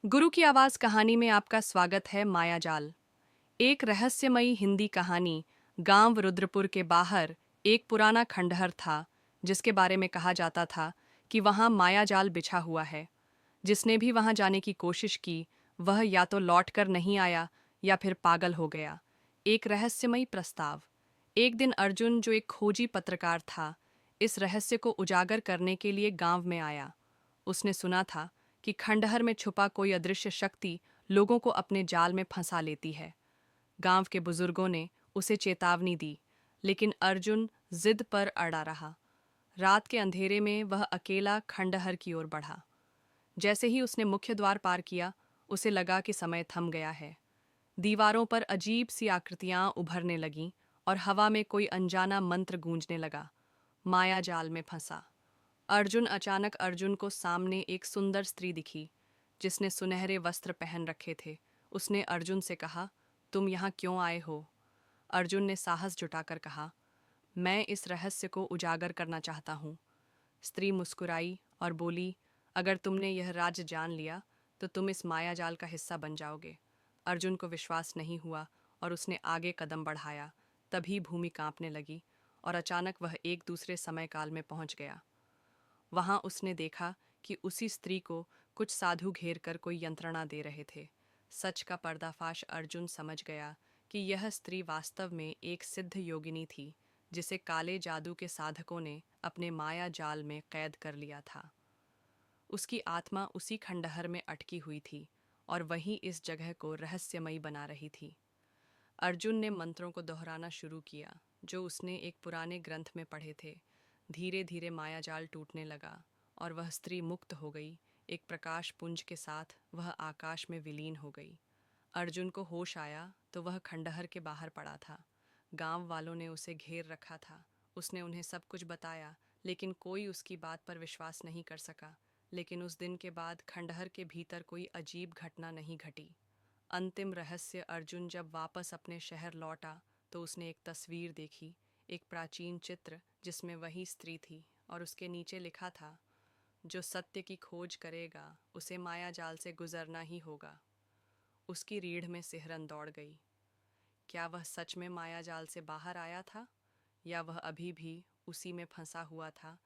गुरु की आवाज कहानी में आपका स्वागत है। मायाजाल एक रहस्यमयी हिंदी कहानी। गांव रुद्रपुर के बाहर एक पुराना खंडहर था, जिसके बारे में कहा जाता था कि वहां मायाजाल बिछा हुआ है। जिसने भी वहां जाने की कोशिश की, वह या तो लौट कर नहीं आया या फिर पागल हो गया। एक रहस्यमयी प्रस्ताव। एक दिन अर्जुन, जो एक खोजी पत्रकार था, इस रहस्य को उजागर करने के लिए गांव में आया। उसने सुना था कि खंडहर में छुपा कोई अदृश्य शक्ति लोगों को अपने जाल में फंसा लेती है। गांव के बुजुर्गों ने उसे चेतावनी दी, लेकिन अर्जुन जिद पर अड़ा रहा। रात के अंधेरे में वह अकेला खंडहर की ओर बढ़ा। जैसे ही उसने मुख्य द्वार पार किया, उसे लगा कि समय थम गया है। दीवारों पर अजीब सी आकृतियां उभरने लगीं और हवा में कोई अनजाना मंत्र गूंजने लगा। माया जाल में फंसा। अर्जुन को सामने एक सुंदर स्त्री दिखी, जिसने सुनहरे वस्त्र पहन रखे थे। उसने अर्जुन से कहा, तुम यहाँ क्यों आए हो? अर्जुन ने साहस जुटाकर कहा, मैं इस रहस्य को उजागर करना चाहता हूँ। स्त्री मुस्कुराई और बोली, अगर तुमने यह राज जान लिया तो तुम इस मायाजाल का हिस्सा बन जाओगे। अर्जुन को विश्वास नहीं हुआ और उसने आगे कदम बढ़ाया। तभी भूमि कांपने लगी और अचानक वह एक दूसरे समय काल में पहुंच गया। वहां उसने देखा कि उसी स्त्री को कुछ साधु घेर कर कोई यंत्रणा दे रहे थे। सच का पर्दाफाश अर्जुन समझ गया कि यह स्त्री वास्तव में एक सिद्ध योगिनी थी, जिसे काले जादू के साधकों ने अपने माया जाल में कैद कर लिया था। उसकी आत्मा उसी खंडहर में अटकी हुई थी और वही इस जगह को रहस्यमयी बना रही थी। अर्जुन ने मंत्रों को दोहराना शुरू किया, जो उसने एक पुराने ग्रंथ में पढ़े थे। धीरे धीरे मायाजाल टूटने लगा और वह स्त्री मुक्त हो गई। एक प्रकाश पुंज के साथ वह आकाश में विलीन हो गई। अर्जुन को होश आया तो वह खंडहर के बाहर पड़ा था। गांव वालों ने उसे घेर रखा था। उसने उन्हें सब कुछ बताया, लेकिन कोई उसकी बात पर विश्वास नहीं कर सका। लेकिन उस दिन के बाद खंडहर के भीतर कोई अजीब घटना नहीं घटी। अंतिम रहस्य। अर्जुन जब वापस अपने शहर लौटा तो उसने एक तस्वीर देखी, एक प्राचीन चित्र जिसमें वही स्त्री थी और उसके नीचे लिखा था, जो सत्य की खोज करेगा उसे माया जाल से गुजरना ही होगा। उसकी रीढ़ में सिहरन दौड़ गई। क्या वह सच में माया जाल से बाहर आया था, या वह अभी भी उसी में फंसा हुआ था,